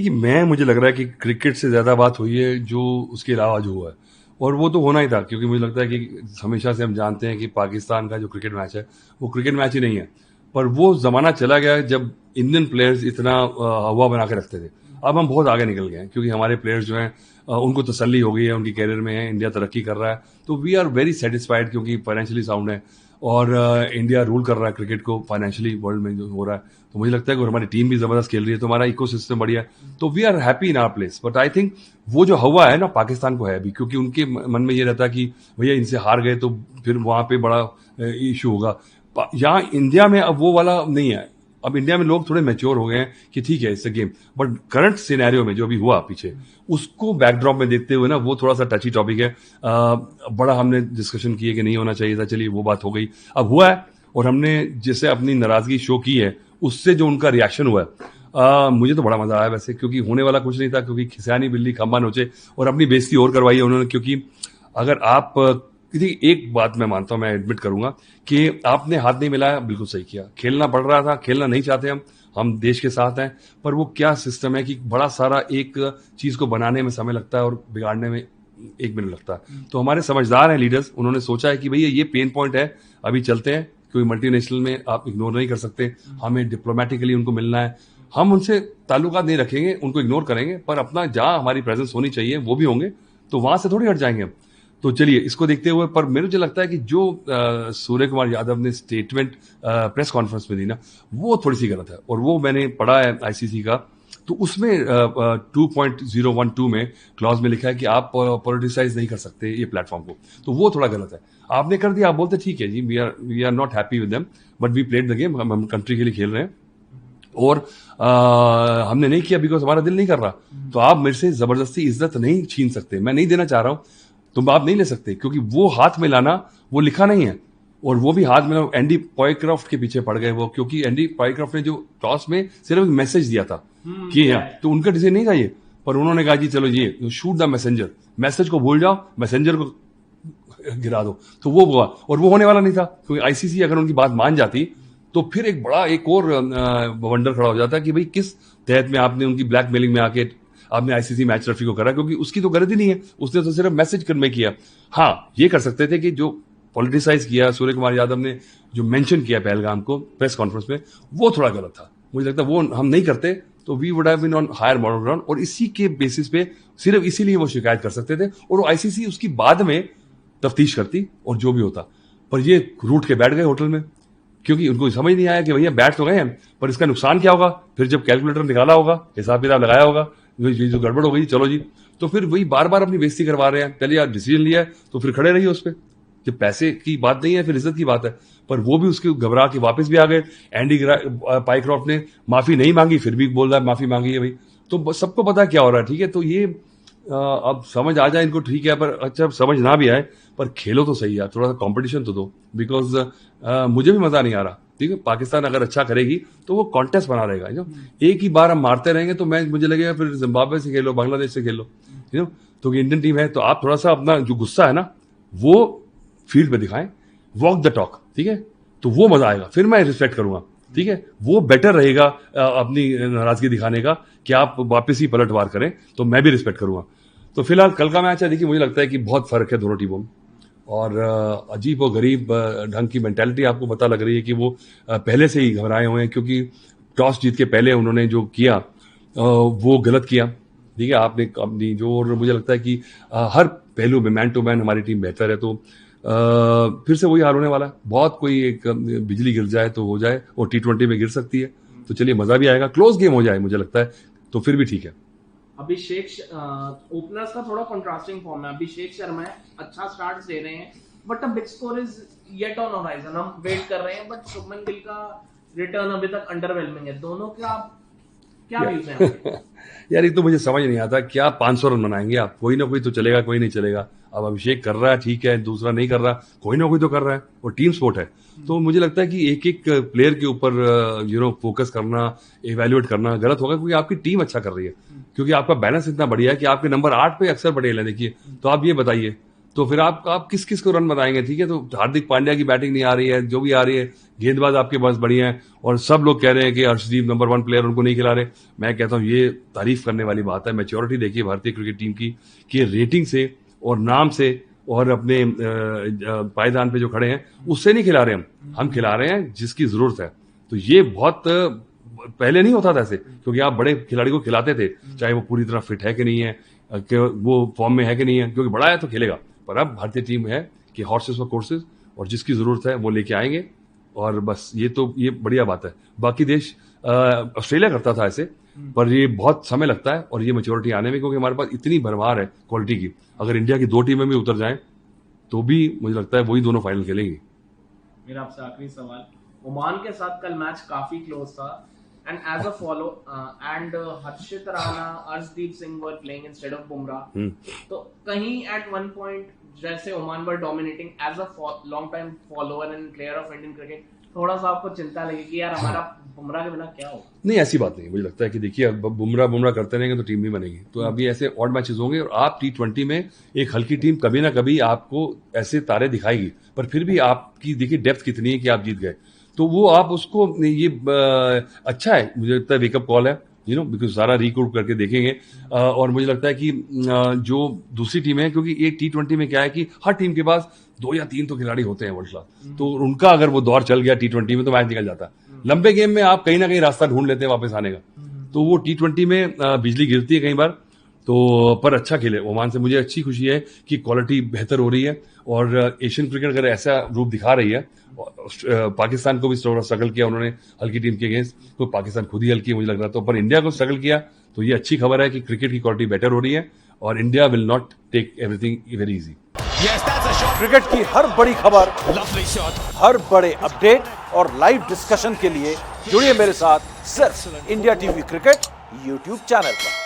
देखिए मुझे लग रहा है कि क्रिकेट से ज़्यादा बात हुई है जो उसके अलावा जो हुआ है, और वो तो होना ही था, क्योंकि मुझे लगता है कि हमेशा से हम जानते हैं कि पाकिस्तान का जो क्रिकेट मैच है वो क्रिकेट मैच ही नहीं है। पर वो ज़माना चला गया जब इंडियन प्लेयर्स इतना हवा बना के रखते थे। अब हम बहुत आगे निकल गए हैं, क्योंकि हमारे प्लेयर्स जो हैं उनको तसल्ली हो गई है, उनकी कैरियर में है, इंडिया तरक्की कर रहा है, तो वी आर वेरी सेटिस्फाइड, क्योंकि फाइनेंशियली साउंड है और इंडिया रूल कर रहा है क्रिकेट को फाइनेंशियली वर्ल्ड में जो हो रहा है। तो मुझे लगता है कि हमारी टीम भी जबरदस्त खेल रही है, तो हमारा इकोसिस्टम बढ़िया है, तो we are happy in our place. But I think वो जो हवा है ना पाकिस्तान को है अभी, क्योंकि उनके मन में ये रहता है कि भैया इनसे हार गए तो फिर वहां पे बड़ा इशू होगा। यहाँ इंडिया में अब वो वाला नहीं है। अब इंडिया में लोग थोड़े मैच्योर हो गए हैं कि ठीक है it's a game, but current scenario में जो अभी हुआ पीछे, उसको बैकड्रॉप में देखते हुए ना वो थोड़ा सा टची टॉपिक है। बड़ा हमने डिस्कशन किए कि नहीं होना चाहिए था, चलिए वो बात हो गई, अब हुआ है, और हमने जैसे अपनी नाराजगी शो की है उससे जो उनका रिएक्शन हुआ है, मुझे तो बड़ा मजा आया वैसे, क्योंकि होने वाला कुछ नहीं था, क्योंकि खिसियानी बिल्ली खंबा नोचे, और अपनी बेइज्जती और करवाई है उन्होंने। क्योंकि अगर आप किसी एक बात मैं मानता हूं, मैं एडमिट करूंगा कि आपने हाथ नहीं मिलाया, बिल्कुल सही किया, खेलना पड़ रहा था, खेलना नहीं चाहते हम देश के साथ हैं, पर वो क्या सिस्टम है कि बड़ा सारा एक चीज को बनाने में समय लगता है और बिगाड़ने में 1 मिनट लगता है। तो हमारे समझदार हैं लीडर्स, उन्होंने सोचा है कि भैया ये पेन पॉइंट है, अभी चलते हैं, कोई मल्टीनेशनल में आप इग्नोर नहीं कर सकते, हमें डिप्लोमेटिकली उनको मिलना है, हम उनसे ताल्लुकात नहीं रखेंगे, उनको इग्नोर करेंगे, पर अपना जहां हमारी प्रेजेंस होनी चाहिए वो भी होंगे, तो वहां से थोड़ी हट जाएंगे हम। तो चलिए इसको देखते हुए, पर मुझे लगता है कि जो सूर्य कुमार यादव ने स्टेटमेंट प्रेस कॉन्फ्रेंस में दी ना, वो थोड़ी सी गलत है, और वो मैंने पढ़ा है आईसीसी का, तो उसमें 2.012 में क्लॉज में लिखा है कि आप पॉलिटिसाइज नहीं कर सकते ये प्लेटफॉर्म को, तो वो थोड़ा गलत है। आपने कर दिया, आप बोलते ठीक है जी, we are not happy with them, but we played the game, हम कंट्री के लिए खेल रहे हैं, और हमने नहीं किया बिकॉज हमारा दिल नहीं कर रहा। तो आप मेरे से जबरदस्ती इज्जत नहीं छीन सकते, मैं नहीं देना चाह रहा हूं, तुम आप नहीं ले सकते, क्योंकि वो हाथ में लाना वो लिखा नहीं है, और वो भी हाथ में एंडी पॉयक्रॉफ्ट के पीछे पड़ गए वो, क्योंकि एंडी पॉयक्रॉफ्ट ने जो टॉस में सिर्फ एक मैसेज दिया था कि तो उनका डिसीजन नहीं था ये, पर उन्होंने कहा जी चलो ये शूट द मैसेंजर, मैसेज को भूल जाओ, मैसेंजर को गिरा दो, तो वो हुआ, और वो होने वाला नहीं था, क्योंकि आईसीसी अगर उनकी बात मान जाती तो फिर एक बड़ा एक और वंडर खड़ा हो जाता है कि भाई किस तहत में आपने उनकी ब्लैकमेलिंग में आके आपने आईसीसी मैच रेफरी को करा, क्योंकि उसकी तो गलती नहीं है, उसने तो सिर्फ मैसेज कन्वे किया। हाँ, ये कर सकते थे कि जो पॉलिटिसाइज किया सूर्य कुमार यादव ने, जो मेंशन किया पहलगाम को प्रेस कॉन्फ्रेंस में, वो थोड़ा गलत था। मुझे लगता है वो हम नहीं करते तो we would have been on higher model ground, और इसी के बेसिस पे सिर्फ इसीलिए वो शिकायत कर सकते थे, और वो आईसीसी उसकी बाद में तफ्तीश करती और जो भी होता। पर ये रूट के बैठ गए होटल में, क्योंकि उनको समझ नहीं आया कि भैया बैठ तो गए हैं, पर इसका नुकसान क्या होगा, फिर जब कैलकुलेटर निकाला होगा, हिसाब किताब लगाया होगा, ये जो गड़बड़ हो गई, चलो जी, तो फिर वही बार बार अपनी बेइज्जती करवा रहे हैं। पहले यार डिसीजन लिया है तो फिर खड़े रहिए उस पर, जब पैसे की बात नहीं है फिर इज्जत की बात है। पर वो भी उसके घबरा के वापस भी आ गए। एंडी पाइक्रॉफ्ट ने माफी नहीं मांगी, फिर भी बोल रहा है माफी मांगी है भाई, तो सबको पता है क्या हो रहा है। ठीक है, तो ये अब समझ आ जाए इनको ठीक है, पर अच्छा समझ ना भी आए, पर खेलो तो सही यार, थोड़ा सा कंपटीशन तो दो, बिकॉज मुझे भी मजा नहीं आ रहा। ठीक है, पाकिस्तान अगर अच्छा करेगी तो वो कॉन्टेस्ट बना रहेगा, यू नो, एक ही बार हम मारते रहेंगे तो मैच मुझे लगेगा फिर जिम्बाब्वे से खेलो, बांग्लादेश से खेलो, यू नो, तो इंडियन टीम है, तो आप थोड़ा सा अपना जो गुस्सा है ना वो फील्ड पे दिखाएं, वॉक द टॉक, ठीक है, तो वो मजा आएगा, फिर मैं रिस्पेक्ट करूंगा। ठीक है, वो बेटर रहेगा अपनी नाराजगी दिखाने का, कि आप वापस ही पलटवार करें, तो मैं भी रिस्पेक्ट करूंगा। तो फिलहाल कल का मैच है, देखिए मुझे लगता है कि बहुत फर्क है दोनों टीमों में, और अजीब और गरीब ढंग की मेंटालिटी आपको पता लग रही है कि वो पहले से ही घबराए हुए हैं, क्योंकि टॉस जीत के पहले उन्होंने जो किया वो गलत किया। ठीक है, आपने अपनी जो, और मुझे लगता है कि हर पहलू में मैन टू मैन हमारी टीम बेहतर है, तो फिर से वही हाल होने वाला है। बहुत कोई एक बिजली गिर जाए तो हो जाए, और T20 में गिर सकती है, तो चलिए मजा भी आएगा, क्लोज गेम हो जाए मुझे लगता है, तो फिर भी ठीक है। अभिषेक ओपनर्स का थोड़ा कंट्रास्टिंग फॉर्म है। अभिषेक शर्मा है, अच्छा स्टार्ट दे रहे हैं, but a big score is yet on horizon, हम वेट कर रहे हैं, बट शुभमन गिल का रिटर्न अभी तक अंडरवेलमिंग है। दोनों का क्या व्यूज हैं? यार ये तो मुझे समझ नहीं आता, क्या 500 रन बनाएंगे आप, कोई ना कोई तो चलेगा, कोई नहीं चलेगा। अब अभिषेक कर रहा है ठीक है, दूसरा नहीं कर रहा, कोई ना कोई तो कर रहा है, और टीम स्पोर्ट है, तो मुझे लगता है कि एक एक प्लेयर के ऊपर फोकस करना, इवेल्युएट करना गलत होगा, क्योंकि आपकी टीम अच्छा कर रही है, क्योंकि आपका बैलेंस इतना बढ़िया है कि आपके नंबर 8 पे अक्सर पटेल है, देखिए, तो आप ये बताइए, तो फिर आप किस किस को रन बनाएंगे? ठीक है, तो हार्दिक पांड्या की बैटिंग नहीं आ रही है, जो भी आ रही है, गेंदबाज आपके पास बढ़िया है, और सब लोग कह रहे हैं कि हर्षदीप नंबर 1 प्लेयर, उनको नहीं खिला रहे। मैं कहता हूं ये तारीफ करने वाली बात है। मैच्योरिटी देखिए भारतीय क्रिकेट टीम की, कि रेटिंग से और नाम से और अपने पायदान पे जो खड़े हैं उससे नहीं खिला रहे हम खिला रहे हैं जिसकी जरूरत है। तो ये बहुत पहले नहीं होता था ऐसे, क्योंकि आप बड़े खिलाड़ी को खिलाते थे, चाहे वो पूरी तरह फिट है कि नहीं है, कि वो फॉर्म में है कि नहीं है, क्योंकि बड़ा है तो खेलेगा। पर अब भारतीय टीम है कि हॉर्सेस फॉर कोर्सेज, और जिसकी जरूरत है वो लेके आएंगे, और बस ये बढ़िया बात है। बाकी देश, ऑस्ट्रेलिया करता था ऐसे, पर ये बहुत समय लगता है और ये मैच्योरिटी आने में, क्योंकि हमारे पास इतनी भरमार है क्वालिटी की। अगर इंडिया की 2 टीमें भी उतर जाएं तो भी मुझे लगता है वही दोनों फाइनल खेलेंगी। मेरा आपसे आखिरी सवाल, ओमान के साथ कल मैच काफी क्लोज था, and as a follow and Harshit Rana, Arshdeep Singh were playing instead of Bumrah, तो कहीं एट वन पॉइंट जैसे Oman were dominating, as a long time follower and player of Indian cricket, थोड़ा सा आपको चिंता लगी कि यार हमारा बुमराह के बिना क्या होगा? नहीं, ऐसी बात नहीं। मुझे लगता है कि देखिए, अब बुमराह करते रहेंगे तो टीम नहीं बनेगी। तो अभी ऐसे ऑड मैचेस होंगे, और आप T20 में एक हल्की टीम कभी ना कभी आपको ऐसे तारे दिखाएगी, पर फिर भी आपकी देखिए डेप्थ कितनी है कि आप जीत गए। तो वो आप उसको, ये अच्छा है, मुझे लगता है वेकअप कॉल है, बिकॉज सारा रिक्रूट करके देखेंगे। और मुझे लगता है कि जो दूसरी टीम है, क्योंकि एक T20 में क्या है कि हर टीम के पास 2 या 3 तो खिलाड़ी होते हैं वर्ल्ड क्लास, तो उनका अगर वो दौर चल गया T20 में तो मैच निकल जाता। लंबे गेम में आप कहीं ना कहीं रास्ता ढूंढ लेते हैं वापस आने का, तो वो T20 में बिजली गिरती है कई बार। तो पर अच्छा खेले ओमान से, मुझे अच्छी खुशी है कि क्वालिटी बेहतर हो रही है, और एशियन क्रिकेट अगर ऐसा रूप दिखा रही है, पाकिस्तान को भी स्ट्रगल किया उन्होंने हल्की टीम के अगेंस्ट, तो पाकिस्तान खुद ही हल्की है मुझे लग रहा था, पर इंडिया को स्ट्रगल किया, तो ये अच्छी खबर है कि क्रिकेट की क्वालिटी बेटर हो रही है, और India will not take everything very easy. Cricket की हर बड़ी खबर, हर बड़े अपडेट और लाइव डिस्कशन के लिए जुड़िए मेरे साथ सिर्फ India TV cricket YouTube channel पर।